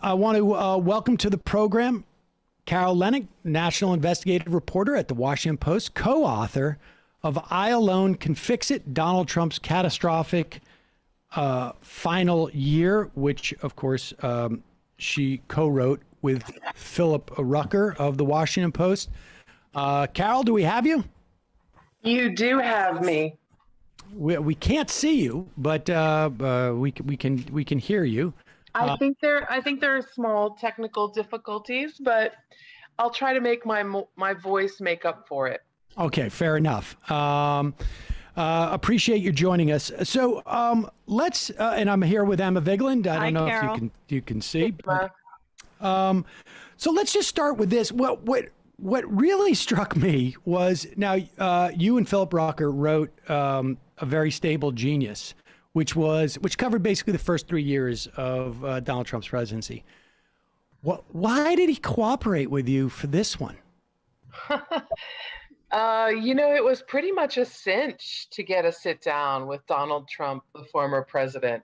I want to welcome to the program Carol Leonnig, national investigative reporter at the Washington Post, co-author of I Alone Can Fix It, Donald Trump's Catastrophic Final Year, which, of course, she co-wrote with Phillip Rucker of the Washington Post. Carol, do we have you? You do have me. We can't see you, but we can hear you. I think there are small technical difficulties, but I'll try to make my voice make up for it. Okay, fair enough. Appreciate you joining us. So let's and I'm here with Emma Vigeland. I don't know Carol. If you can see. But, so let's just start with this. What really struck me was now you and Phillip Rucker wrote A Very Stable Genius, which covered basically the first 3 years of Donald Trump's presidency. Why did he cooperate with you for this one? It was pretty much a cinch to get a sit down with Donald Trump, the former president.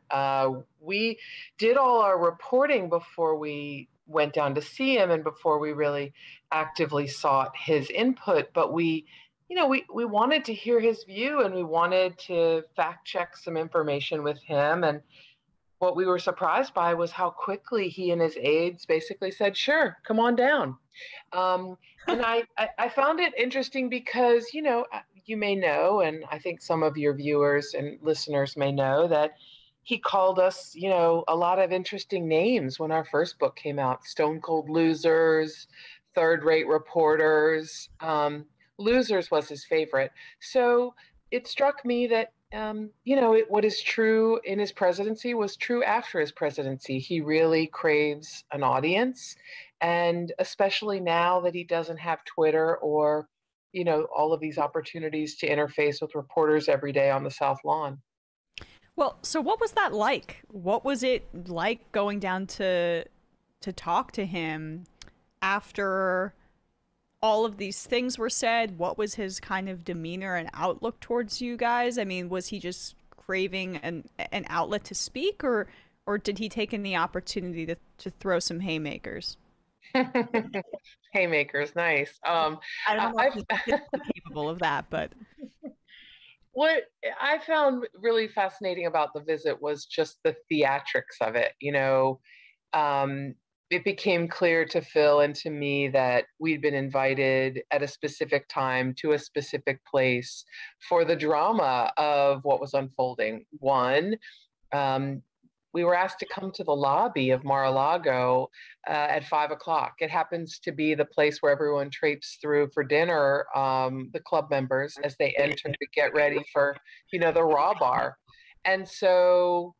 We did all our reporting before we went down to see him and before we really actively sought his input. But we wanted to hear his view and we wanted to fact check some information with him. And what we were surprised by was how quickly he and his aides basically said, sure, come on down. And I found it interesting because, you may know, and I think some of your viewers and listeners may know that he called us, a lot of interesting names when our first book came out. Stone cold losers, third-rate reporters. Losers was his favorite. So it struck me that, what is true in his presidency was true after his presidency. He really craves an audience. And especially now that he doesn't have Twitter or, all of these opportunities to interface with reporters every day on the South Lawn. Well, so what was that like? What was it like going down to talk to him after all of these things were said? What was his kind of demeanor and outlook towards you guys? I mean, was he just craving an outlet to speak, or did he take in the opportunity to throw some haymakers? Haymakers, nice. I don't know if he's capable of that, but what I found really fascinating about the visit was just the theatrics of it. It became clear to Phil and to me that we'd been invited at a specific time to a specific place for the drama of what was unfolding. One, we were asked to come to the lobby of Mar-a-Lago at 5 o'clock. It happens to be the place where everyone traipses through for dinner, the club members, as they enter to get ready for, the raw bar. And so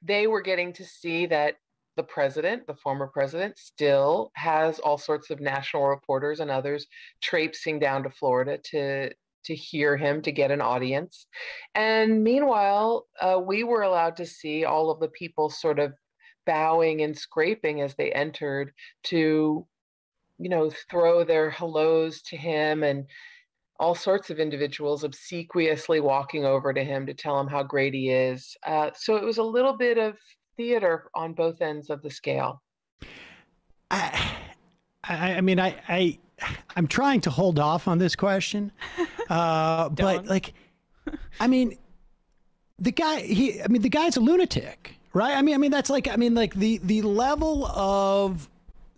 they were getting to see that the president, the former president, still has all sorts of national reporters and others traipsing down to Florida to hear him, to get an audience. And meanwhile, we were allowed to see all of the people sort of bowing and scraping as they entered to, throw their hellos to him, and all sorts of individuals obsequiously walking over to him to tell him how great he is. So it was a little bit of theater on both ends of the scale. I'm trying to hold off on this question, but the guy's a lunatic, right? The level of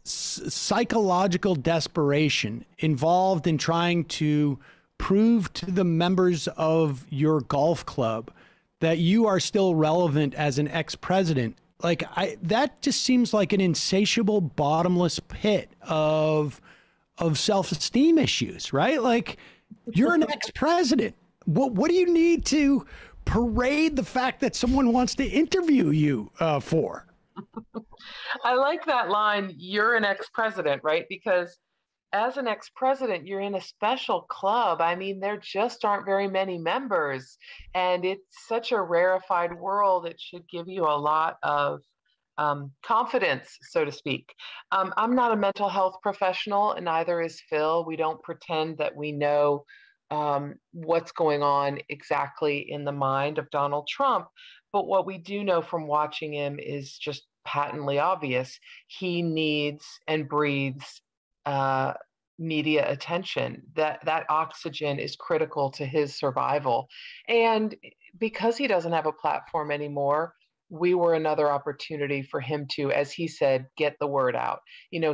psychological desperation involved in trying to prove to the members of your golf club that you are still relevant as an ex-president. That just seems like an insatiable, bottomless pit of self-esteem issues, right? You're an ex-president. What do you need to parade the fact that someone wants to interview you for? I like that line, you're an ex-president, right? Because as an ex-president, you're in a special club. I mean, there just aren't very many members, and it's such a rarefied world. It should give you a lot of confidence, so to speak. I'm not a mental health professional, and neither is Phil. We don't pretend that we know what's going on exactly in the mind of Donald Trump. But what we do know from watching him is just patently obvious. He needs and breathes media attention. That oxygen is critical to his survival. And because he doesn't have a platform anymore, we were another opportunity for him to, as he said, get the word out.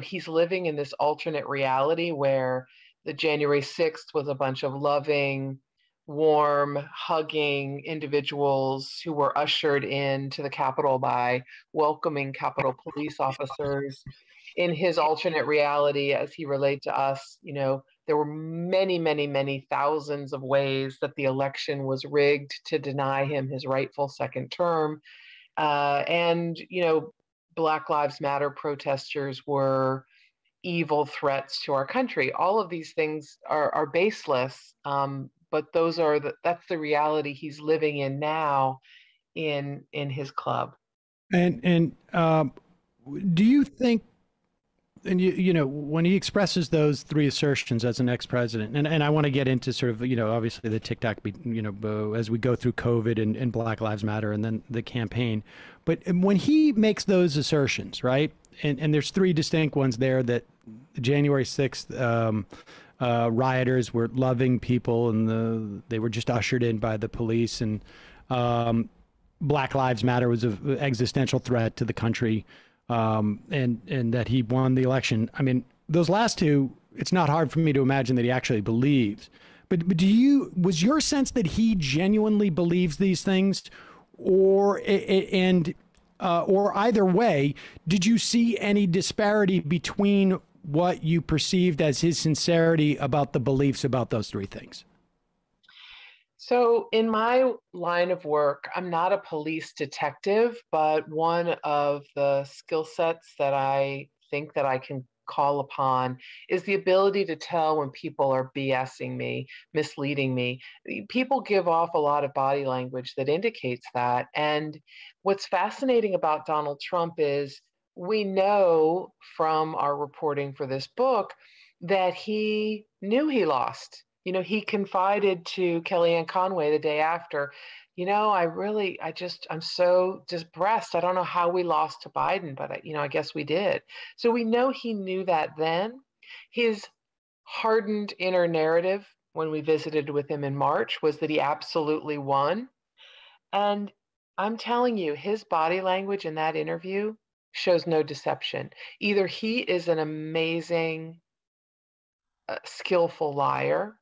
He's living in this alternate reality where the January 6th was a bunch of loving, warm, hugging individuals who were ushered into the Capitol by welcoming Capitol police officers. In his alternate reality, as he relayed to us, there were many, many, many thousands of ways that the election was rigged to deny him his rightful second term. And Black Lives Matter protesters were evil threats to our country. All of these things are baseless, but that's the reality he's living in now in his club. And do you think, and when he expresses those three assertions as an ex-president, and I want to get into sort of, obviously the TikTok, as we go through COVID and Black Lives Matter and then the campaign, but when he makes those assertions, right, and there's three distinct ones there, that the January 6th rioters were loving people and they were just ushered in by the police, and Black Lives Matter was an existential threat to the country. And that he won the election. I mean, those last two, it's not hard for me to imagine that he actually believes. But was your sense that he genuinely believes these things, or either way, did you see any disparity between what you perceived as his sincerity about the beliefs about those three things? So in my line of work, I'm not a police detective, but one of the skill sets that I think that I can call upon is the ability to tell when people are BSing me, misleading me. People give off a lot of body language that indicates that. And what's fascinating about Donald Trump is we know from our reporting for this book that he knew he lost. He confided to Kellyanne Conway the day after, I'm so depressed. I don't know how we lost to Biden, but I guess we did. So we know he knew that then. His hardened inner narrative when we visited with him in March was that he absolutely won. And I'm telling you, his body language in that interview shows no deception. Either he is an amazing, skillful liar,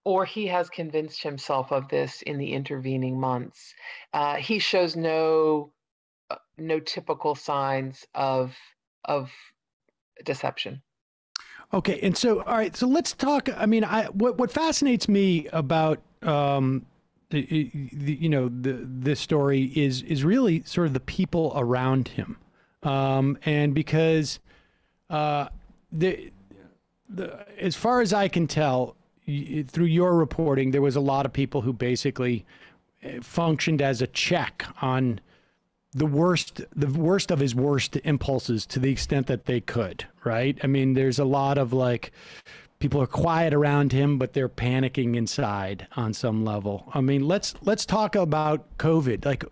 or he has convinced himself of this in the intervening months. He shows no typical signs of deception. Okay, and so all right, so let's talk. I mean, what fascinates me about this story is really sort of the people around him, and because as far as I can tell, through your reporting, there was a lot of people who basically functioned as a check on the worst of his worst impulses to the extent that they could, right? I mean, there's a lot of people are quiet around him, but they're panicking inside on some level. I mean, let's talk about COVID.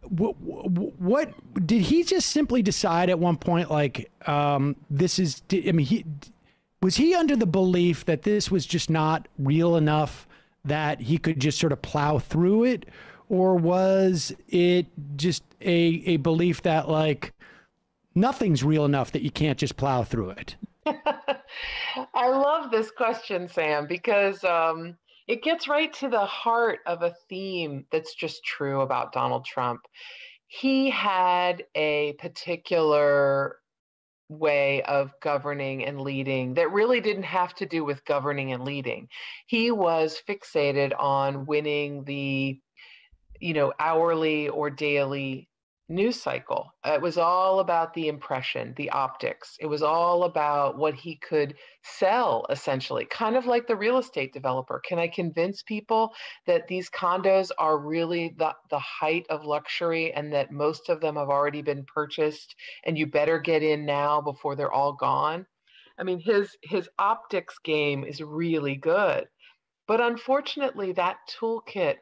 What did he just simply decide at one point? Was he under the belief that this was just not real enough that he could just sort of plow through it? Or was it just a belief that nothing's real enough that you can't just plow through it? I love this question, Sam, because it gets right to the heart of a theme that's just true about Donald Trump. He had a particular way of governing and leading that really didn't have to do with governing and leading. He was fixated on winning the hourly or daily news cycle. It was all about the impression, the optics. It was all about what he could sell, essentially, kind of like the real estate developer. Can I convince people that these condos are really the height of luxury and that most of them have already been purchased and you better get in now before they're all gone? I mean, his optics game is really good. But unfortunately, that toolkit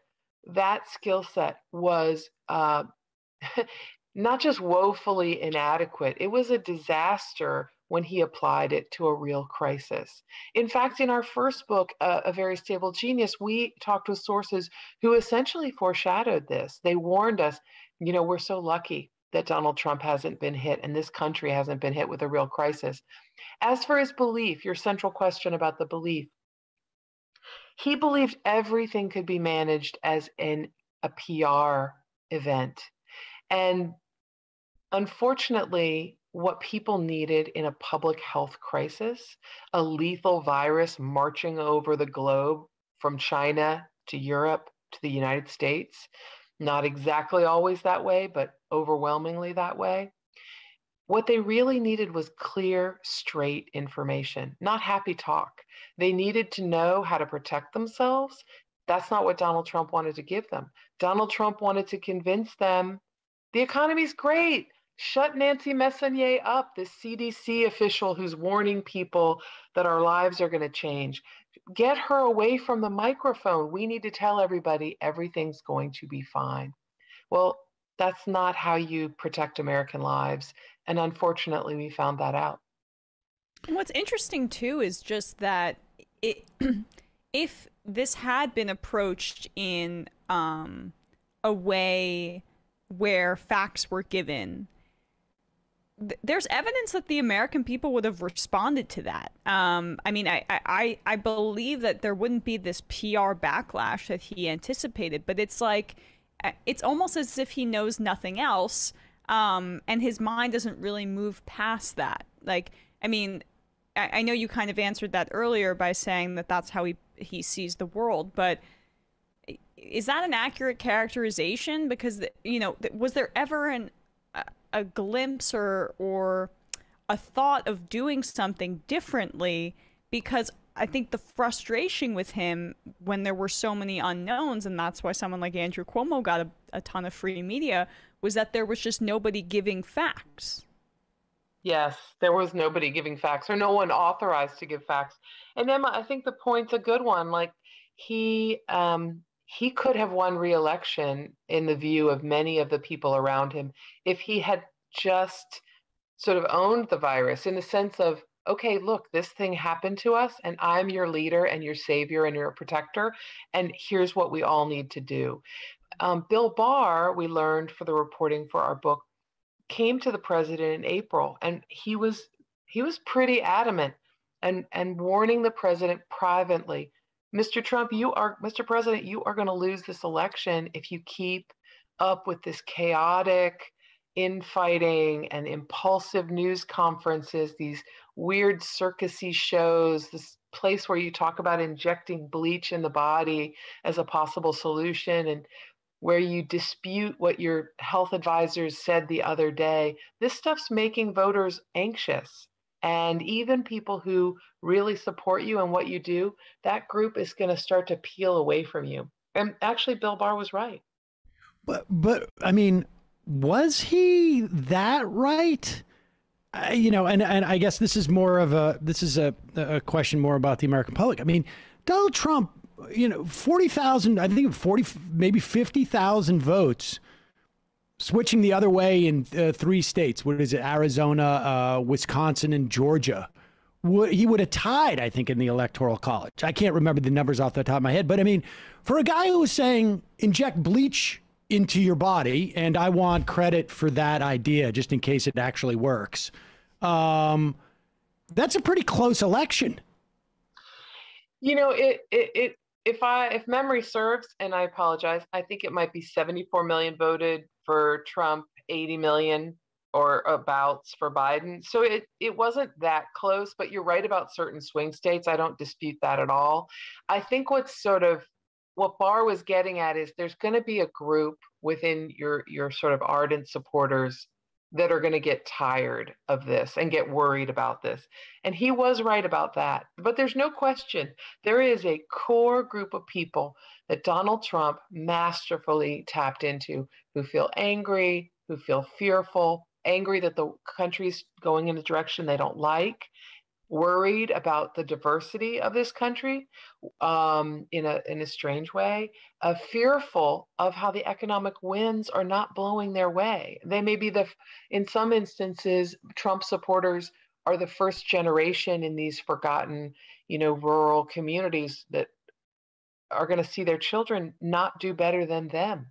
that skill set was not just woefully inadequate, it was a disaster when he applied it to a real crisis. In fact, in our first book, A Very Stable Genius, we talked with sources who essentially foreshadowed this. They warned us, we're so lucky that Donald Trump hasn't been hit and this country hasn't been hit with a real crisis. As for his belief, your central question about the belief, he believed everything could be managed as a PR event. And unfortunately, what people needed in a public health crisis, a lethal virus marching over the globe from China to Europe to the United States, not exactly always that way, but overwhelmingly that way. What they really needed was clear, straight information, not happy talk. They needed to know how to protect themselves. That's not what Donald Trump wanted to give them. Donald Trump wanted to convince them the economy's great. Shut Nancy Messonnier up, this CDC official who's warning people that our lives are going to change. Get her away from the microphone. We need to tell everybody everything's going to be fine. Well, that's not how you protect American lives. And unfortunately, we found that out. What's interesting, too, is just that if this had been approached in a way where facts were given, there's evidence that the American people would have responded to that. I mean, I believe that there wouldn't be this PR backlash that he anticipated, but it's like, it's almost as if he knows nothing else, and his mind doesn't really move past that. Like, I mean, I know you kind of answered that earlier by saying that that's how he sees the world, but is that an accurate characterization? Because, was there ever a glimpse or a thought of doing something differently? Because I think the frustration with him when there were so many unknowns, and that's why someone like Andrew Cuomo got a ton of free media, was that there was just nobody giving facts. Yes, there was nobody giving facts, or no one authorized to give facts. And Emma, I think the point's a good one. Like, he could have won re-election in the view of many of the people around him if he had just sort of owned the virus in the sense of, okay, look, this thing happened to us and I'm your leader and your savior and your protector. And here's what we all need to do. Bill Barr, we learned for the reporting for our book, came to the president in April, and he was pretty adamant and warning the president privately, Mr. President, you are going to lose this election if you keep up with this chaotic infighting and impulsive news conferences, these weird circusy shows, this place where you talk about injecting bleach in the body as a possible solution, and where you dispute what your health advisors said the other day. This stuff's making voters anxious. And even people who really support you and what you do, that group is going to start to peel away from you. And actually, Bill Barr was right. But I mean, was he that right? And I guess this is a question more about the American public. I mean, Donald Trump, 40,000, I think 40, maybe 50,000 votes switching the other way in 3 states. What is it? Arizona, Wisconsin, and Georgia. He would have tied, I think, in the Electoral College. I can't remember the numbers off the top of my head. But I mean, for a guy who was saying inject bleach into your body, and I want credit for that idea just in case it actually works, that's a pretty close election. If memory serves, and I apologize, I think it might be 74 million voted for Trump, 80 million or abouts for Biden. So it wasn't that close, but you're right about certain swing states. I don't dispute that at all. I think what Barr was getting at is there's going to be a group within your sort of ardent supporters that are going to get tired of this and get worried about this. And he was right about that. But there's no question, there is a core group of people that Donald Trump masterfully tapped into who feel angry, who feel fearful, angry that the country's going in a direction they don't like. worried about the diversity of this country, in a strange way, fearful of how the economic winds are not blowing their way. They may be in some instances, Trump supporters are the first generation in these forgotten, rural communities that are going to see their children not do better than them.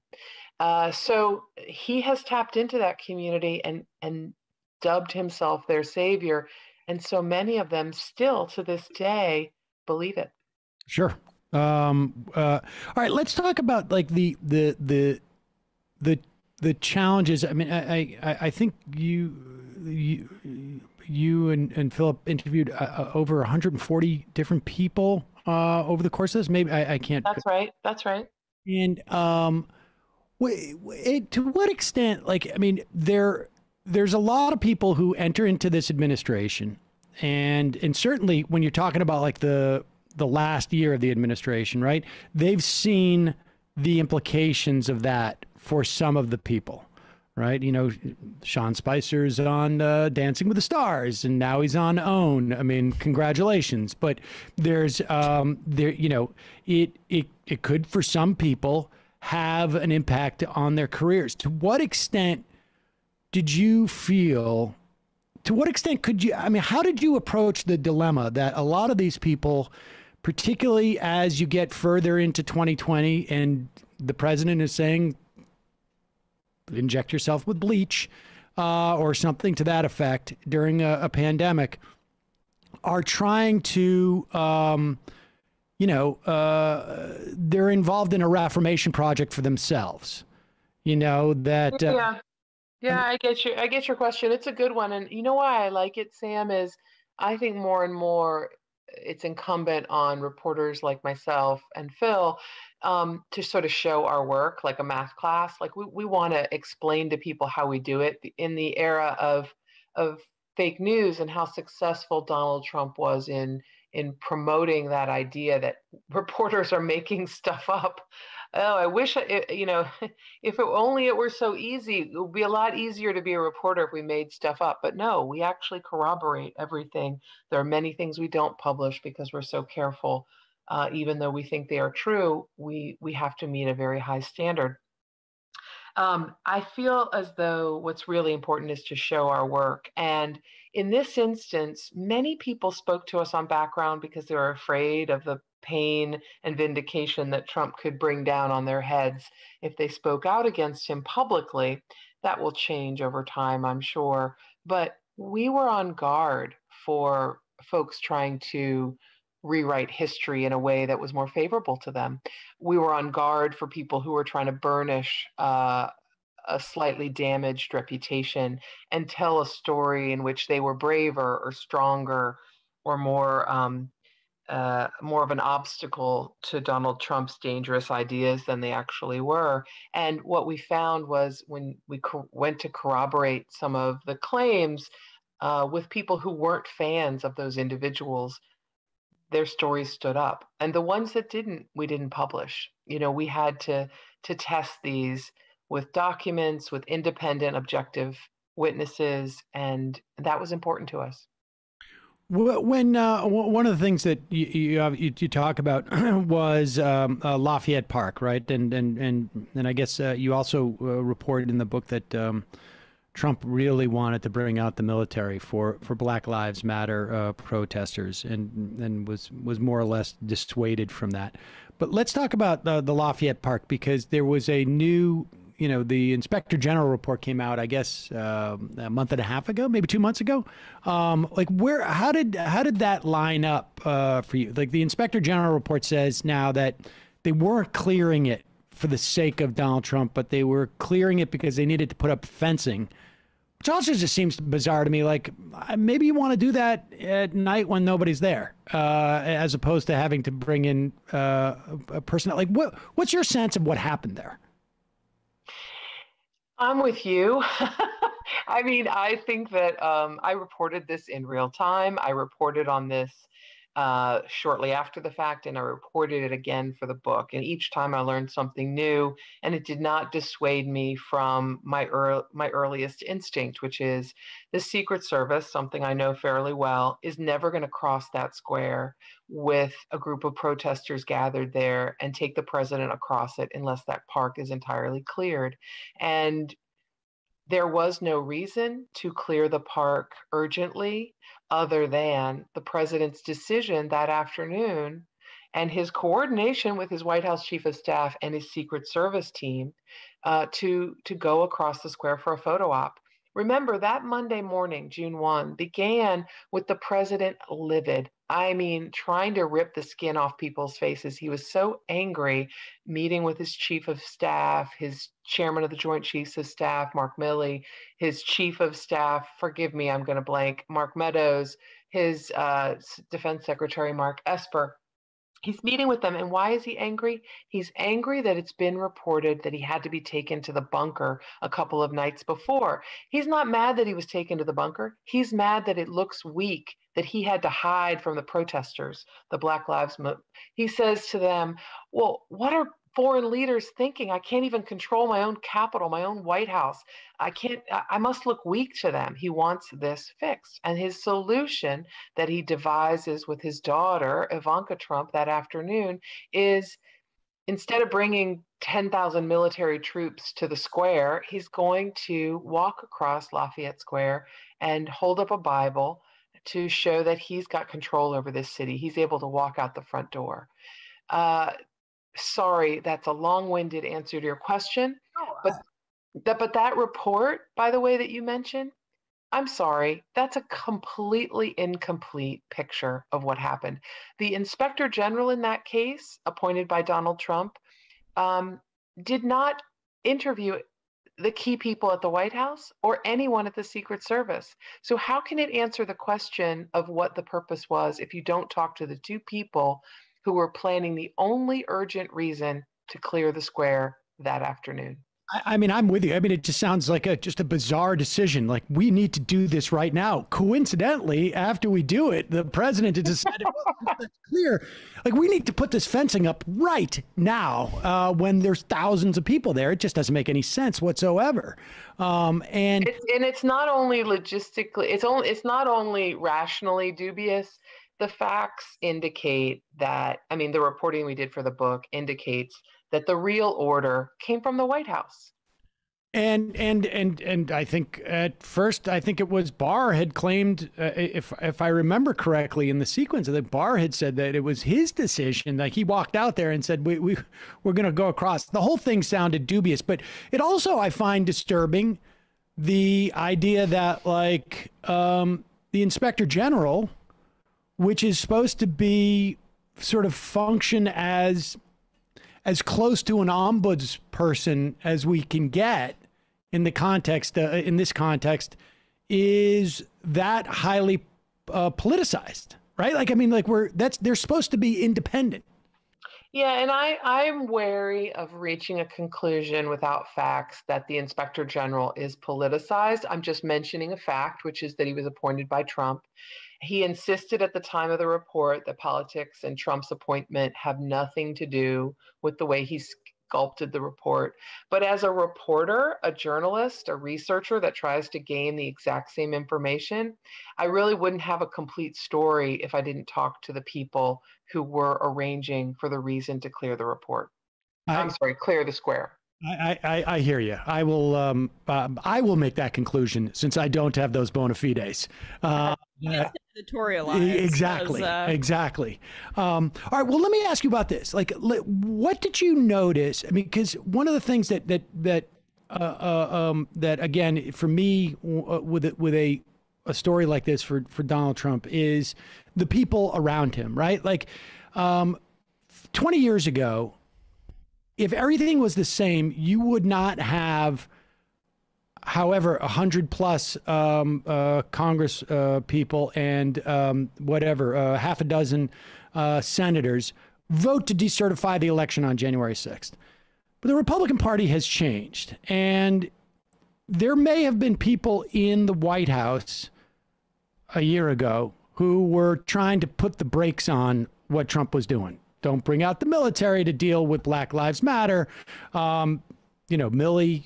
So he has tapped into that community and dubbed himself their savior. And so many of them still to this day believe it. Sure. All right, let's talk about like the challenges. I mean, I think you and Phillip interviewed over 140 different people over the course of this. Maybe I can't. That's right. That's right. And to what extent, like, I mean, there's a lot of people who enter into this administration, and certainly when you're talking about like the last year of the administration, right? They've seen the implications of that for some of the people, right? Sean Spicer's on Dancing with the Stars, and now he's on OWN. I mean, congratulations. But there's it could, for some people, have an impact on their careers. To what extent did you feel? To what extent could you? I mean, how did you approach the dilemma that a lot of these people, particularly as you get further into 2020 and the president is saying, inject yourself with bleach or something to that effect during a pandemic, are trying to, they're involved in a reformation project for themselves, that. Yeah, I get your question. It's a good one. And you know why I like it, Sam, is I think more and more it's incumbent on reporters like myself and Phil to sort of show our work like a math class. Like we want to explain to people how we do it in the era of fake news and how successful Donald Trump was in promoting that idea that reporters are making stuff up. Oh, I wish, if only it were so easy. It would be a lot easier to be a reporter if we made stuff up. But no, we actually corroborate everything. There are many things we don't publish because we're so careful. Even though we think they are true, we have to meet a very high standard. I feel as though what's really important is to show our work. And in this instance, many people spoke to us on background because they were afraid of the pain and vindication that Trump could bring down on their heads if they spoke out against him publicly. That will change over time, I'm sure. But we were on guard for folks trying to rewrite history in a way that was more favorable to them. We were on guard for people who were trying to burnish a slightly damaged reputation and tell a story in which they were braver or stronger or more of an obstacle to Donald Trump's dangerous ideas than they actually were. And what we found was when we went to corroborate some of the claims with people who weren't fans of those individuals, their stories stood up. And the ones that didn't, we didn't publish. We had to test these with documents, with independent, objective witnesses, and that was important to us. When one of the things that you talk about was Lafayette Park, right? And I guess you also reported in the book that Trump really wanted to bring out the military for Black Lives Matter protesters, and was more or less dissuaded from that. But let's talk about the Lafayette Park, because there was a new, the Inspector General report came out, I guess, a month and a half ago, maybe 2 months ago. How did that line up for you? Like, the Inspector General report says now that they weren't clearing it for the sake of Donald Trump, but they were clearing it because they needed to put up fencing, which also just seems bizarre to me. Like, maybe you want to do that at night when nobody's there, as opposed to having to bring in a person. Like, what's your sense of what happened there? I'm with you. I mean, I think that I reported this in real time. I reported on this shortly after the fact, and I reported it again for the book. And each time I learned something new, and it did not dissuade me from my earliest instinct, which is the Secret Service, something I know fairly well, is never going to cross that square with a group of protesters gathered there and take the president across it unless that park is entirely cleared. And there was no reason to clear the park urgently other than the president's decision that afternoon and his coordination with his White House chief of staff and his Secret Service team to go across the square for a photo op. Remember, that Monday morning, June 1, began with the president livid. I mean, trying to rip the skin off people's faces. He was so angry, meeting with his chief of staff, his chairman of the Joint Chiefs of Staff, Mark Milley, his chief of staff, forgive me, I'm going to blank, Mark Meadows, his defense secretary, Mark Esper. He's meeting with them. And why is he angry? He's angry that it's been reported that he had to be taken to the bunker a couple of nights before. He's not mad that he was taken to the bunker. He's mad that it looks weak, that he had to hide from the protesters, the Black Lives Matter. He says to them, well, what are foreign leaders thinking? I can't even control my own Capitol, my own White House. I must look weak to them. He wants this fixed. And his solution that he devises with his daughter, Ivanka Trump, that afternoon is, instead of bringing 10,000 military troops to the square, he's going to walk across Lafayette Square and hold up a Bible to show that he's got control over this city. He's able to walk out the front door. Sorry, that's a long-winded answer to your question. But that report, by the way, that you mentioned, I'm sorry, that's a completely incomplete picture of what happened. The Inspector General in that case, appointed by Donald Trump, did not interview the key people at the White House or anyone at the Secret Service. So how can it answer the question of what the purpose was if you don't talk to the two people who were planning the only urgent reason to clear the square that afternoon? I mean, I'm with you. I mean, it just sounds like just a bizarre decision. Like, we need to do this right now. Coincidentally, after we do it, the president has decided, well, that's clear. Like, we need to put this fencing up right now when there's thousands of people there. It just doesn't make any sense whatsoever. And it's not only logistically, it's not only rationally dubious. The facts indicate that, I mean, the reporting we did for the book indicates that the real order came from the White House. And I think at first, I think it was Barr had claimed, if I remember correctly in the sequence, that Barr had said that it was his decision. Like, he walked out there and said, we're going to go across. The whole thing sounded dubious, but it also, I find disturbing the idea that, like, the Inspector General, which is supposed to be sort of function as close to an ombudsperson as we can get in the context, in this context, is that highly politicized, right? Like, I mean, like, they're supposed to be independent. Yeah, and I'm wary of reaching a conclusion without facts that the Inspector General is politicized. I'm just mentioning a fact, which is that he was appointed by Trump. He insisted at the time of the report that politics and Trump's appointment have nothing to do with the way he sculpted the report. But as a reporter, a journalist, a researcher that tries to gain the exact same information, I really wouldn't have a complete story if I didn't talk to the people who were arranging for the reason to clear the report. Clear the square. I hear you. I will make that conclusion since I don't have those bona fides. Exactly. Exactly. All right. Well, let me ask you about this. Like, what did you notice? I mean, because one of the things that again, for me, with a story like this for Donald Trump is the people around him, right? Like, 20 years ago, if everything was the same, you would not have, however, 100 plus Congress people and half a dozen senators vote to decertify the election on January 6th. But the Republican Party has changed, and there may have been people in the White House a year ago who were trying to put the brakes on what Trump was doing. Don't bring out the military to deal with Black Lives Matter. Milley,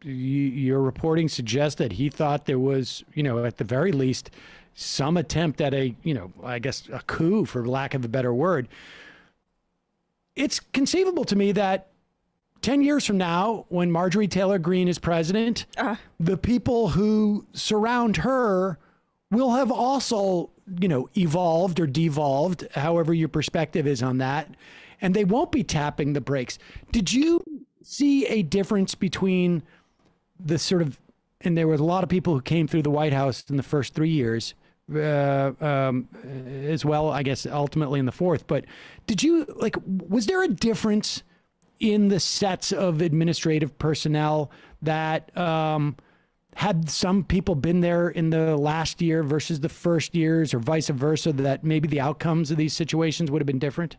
your reporting suggests that he thought there was, at the very least, some attempt at a coup, for lack of a better word. It's conceivable to me that 10 years from now, when Marjorie Taylor Greene is president, the people who surround her will have also, evolved or devolved, however your perspective is on that, and they won't be tapping the brakes. Did you see a difference between the sort of, and there was a lot of people who came through the White House in the first 3 years, as well, I guess, ultimately in the fourth, but was there a difference in the sets of administrative personnel that had some people been there in the last year versus the first years, or vice versa, that maybe the outcomes of these situations would have been different?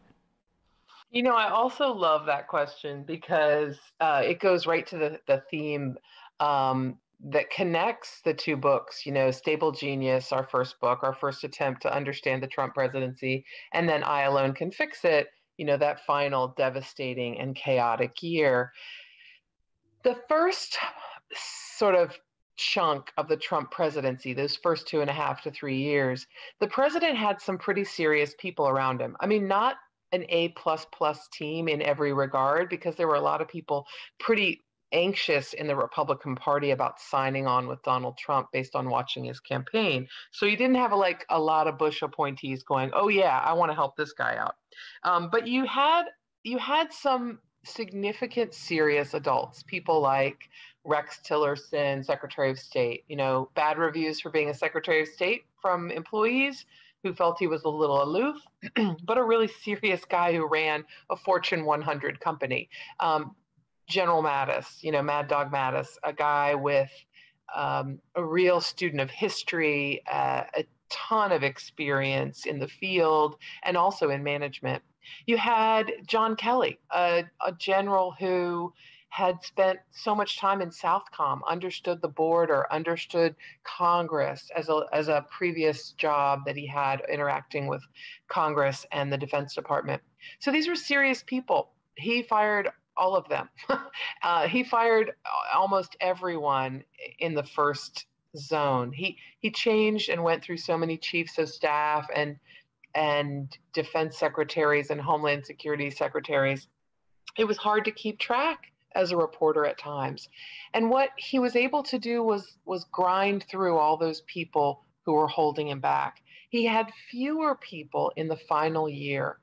I also love that question because it goes right to the theme that connects the two books, Stable Genius, our first book, our first attempt to understand the Trump presidency, and then I Alone Can Fix It, that final devastating and chaotic year. The first sort of chunk of the Trump presidency, those first 2.5 to 3 years, the president had some pretty serious people around him. I mean, not an A++ team in every regard, because there were a lot of people pretty anxious in the Republican Party about signing on with Donald Trump based on watching his campaign. So you didn't have a lot of Bush appointees going, oh yeah, I want to help this guy out. But you had some significant serious adults, people like Rex Tillerson, Secretary of State, bad reviews for being a Secretary of State from employees who felt he was a little aloof, but a really serious guy who ran a Fortune 100 company. General Mattis, Mad Dog Mattis, a guy with a real student of history, a ton of experience in the field and also in management. You had John Kelly, a general who had spent so much time in Southcom, understood the border, understood Congress as a previous job that he had interacting with Congress and the Defense Department. So these were serious people. He fired all of them. He fired almost everyone in the first zone. He changed and went through so many chiefs of staff and defense secretaries and Homeland Security secretaries. It was hard to keep track as a reporter at times. And what he was able to do was grind through all those people who were holding him back. He had fewer people in the final year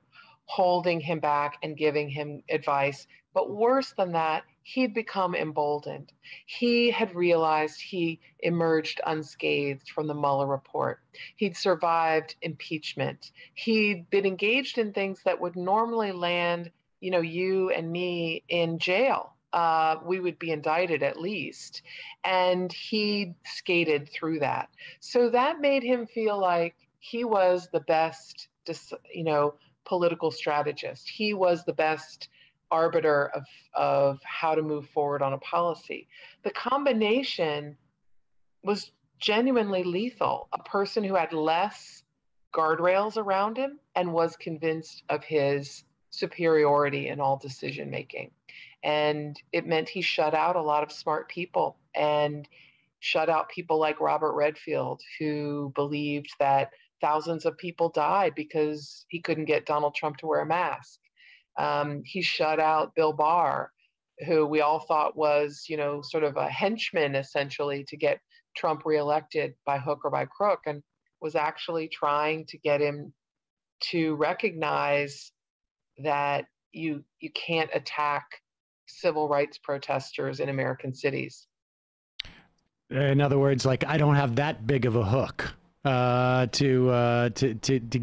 holding him back and giving him advice. But worse than that, he'd become emboldened. He had realized he emerged unscathed from the Mueller report. He'd survived impeachment. He'd been engaged in things that would normally land, you and me in jail. We would be indicted at least. And he skated through that. So that made him feel like he was the best, political strategist. He was the best arbiter of how to move forward on a policy. The combination was genuinely lethal. A person who had less guardrails around him and was convinced of his superiority in all decision making. And it meant he shut out a lot of smart people and shut out people like Robert Redfield, who believed that thousands of people died because he couldn't get Donald Trump to wear a mask. He shut out Bill Barr, who we all thought was, sort of a henchman essentially to get Trump reelected by hook or by crook, and was actually trying to get him to recognize that you can't attack civil rights protesters in American cities. In other words, I don't have that big of a hook to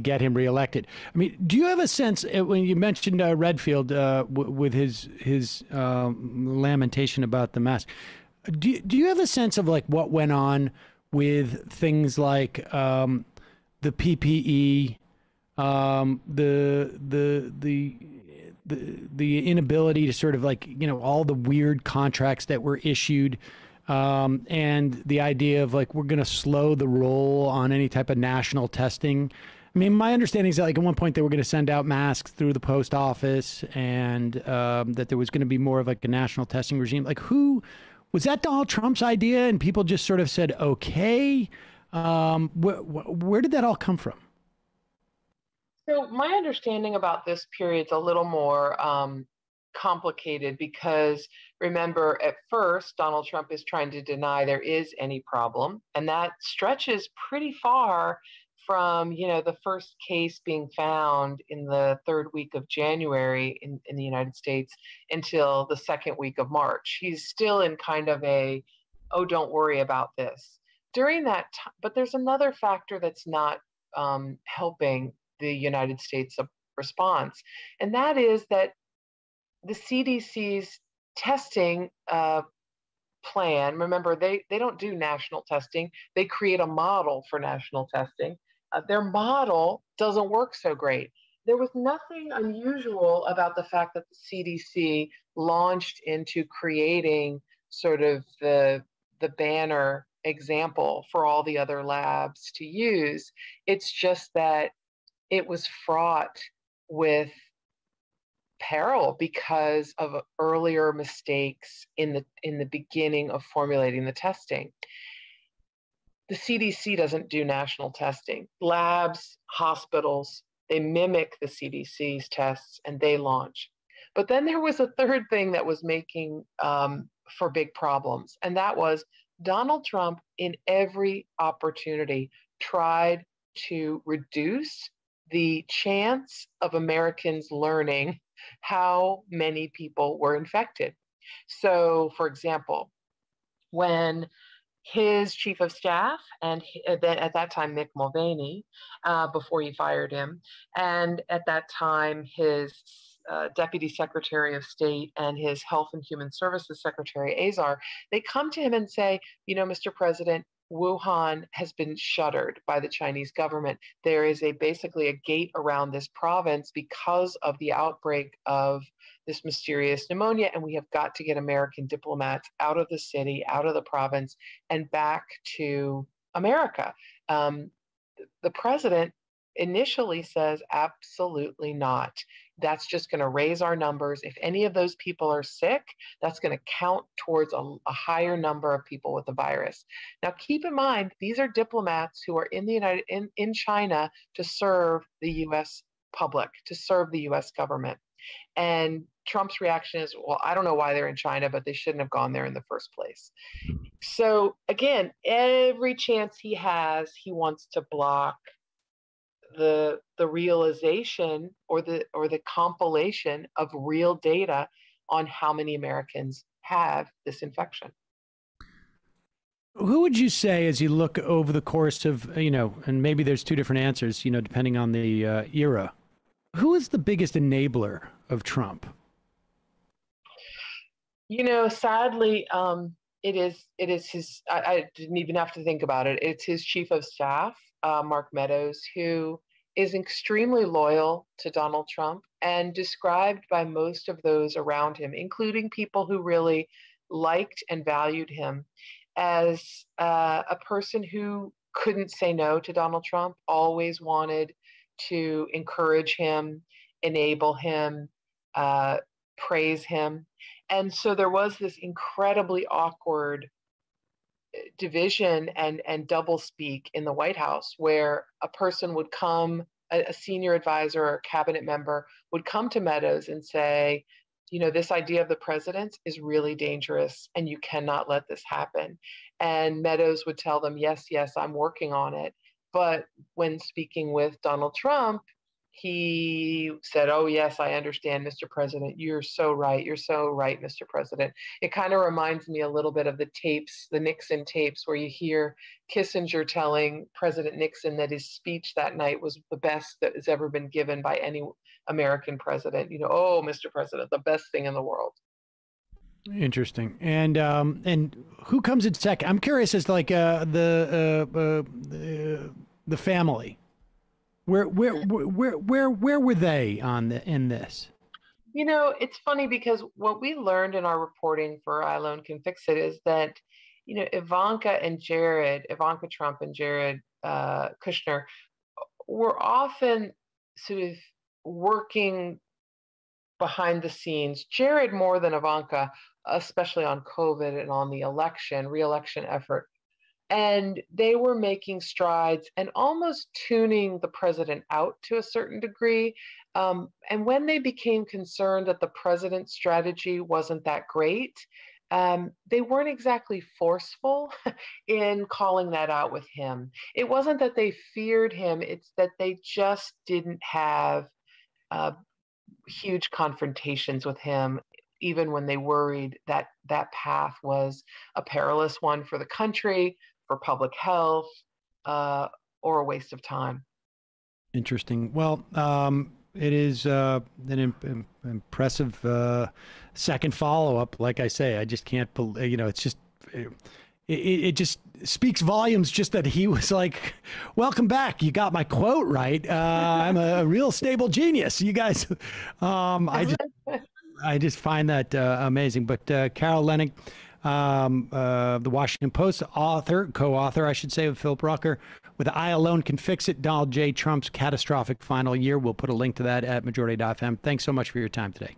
get him reelected. I mean, do you have a sense when you mentioned Redfield with his lamentation about the mask? Do you have a sense of what went on with things like the PPE, the inability to sort of all the weird contracts that were issued and the idea of like we're going to slow the roll on any type of national testing. I mean, my understanding is that like at one point they were going to send out masks through the post office, and that there was going to be more of like a national testing regime. Like, who was that? Donald Trump's idea, and people just sort of said, "Okay." Where did that all come from? So my understanding about this period is a little more complicated because remember, at first, Donald Trump is trying to deny there is any problem, and that stretches pretty far from, the first case being found in the third week of January in the United States until the second week of March. He's still in kind of a, oh, don't worry about this. During that time, but there's another factor that's not helping the United States response, and that is that the CDC's testing plan, remember, they don't do national testing. They create a model for national testing. Their model doesn't work so great. There was nothing unusual about the fact that the CDC launched into creating sort of the banner example for all the other labs to use. It's just that it was fraught with peril because of earlier mistakes in the beginning of formulating the testing. The CDC doesn't do national testing. Labs, hospitals, they mimic the CDC's tests and they launch. But then there was a third thing that was making for big problems, and that was Donald Trump, in every opportunity, tried to reduce the chance of Americans learning how many people were infected. So, for example, when his chief of staff, and then at that time Mick Mulvaney, before he fired him, and at that time his Deputy Secretary of State and his Health and Human Services Secretary, Azar, they come to him and say, Mr. President, Wuhan has been shuttered by the Chinese government. There is basically a gate around this province because of the outbreak of this mysterious pneumonia, and we have got to get American diplomats out of the city, out of the province, and back to America. The president initially says, absolutely not. That's just going to raise our numbers. If any of those people are sick, that's going to count towards a higher number of people with the virus. Now, keep in mind, these are diplomats who are in China to serve the U.S. public, to serve the U.S. government. And Trump's reaction is, well, I don't know why they're in China, but they shouldn't have gone there in the first place. So again, every chance he has, he wants to block the realization or the compilation of real data on how many Americans have this infection. Who would you say, as you look over the course of, and maybe there's two different answers, depending on the era, who is the biggest enabler of Trump? Sadly, it is his, I didn't even have to think about it. It's his chief of staff, Mark Meadows, who is extremely loyal to Donald Trump and described by most of those around him, including people who really liked and valued him, as a person who couldn't say no to Donald Trump, always wanted to encourage him, enable him, praise him. And so there was this incredibly awkward division and doublespeak in the White House, where a person would come, a senior advisor or cabinet member would come to Meadows and say, this idea of the president's is really dangerous and you cannot let this happen. And Meadows would tell them, yes, I'm working on it. But when speaking with Donald Trump, he said, oh, yes, I understand, Mr. President. You're so right. You're so right, Mr. President. It kind of reminds me a little bit of the tapes, the Nixon tapes, where you hear Kissinger telling President Nixon that his speech that night was the best that has ever been given by any American president. Oh, Mr. President, the best thing in the world. Interesting. And who comes in second? I'm curious as to like the family. Where were they in this? It's funny because what we learned in our reporting for I Alone Can Fix It is that Ivanka Trump and Jared Kushner were often sort of working behind the scenes. Jared more than Ivanka, especially on COVID and on the reelection effort. And they were making strides and almost tuning the president out to a certain degree. And when they became concerned that the president's strategy wasn't that great, they weren't exactly forceful in calling that out with him. It wasn't that they feared him, it's that they just didn't have huge confrontations with him, even when they worried that that path was a perilous one for the country, for public health, or a waste of time. Interesting. Well, it is an impressive second follow-up. Like I say, I just can't believe, it's just, it just speaks volumes just that he was like, welcome back. You got my quote right. I'm a real stable genius. You guys, I just find that amazing. But Carol Leonnig, the Washington Post co-author, I should say, of Phillip Rucker, with I Alone Can Fix It, Donald J. Trump's Catastrophic Final Year. We'll put a link to that at majority.fm. Thanks so much for your time today.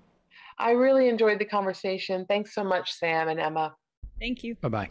I really enjoyed the conversation. Thanks so much, Sam and Emma. Thank you. Bye-bye.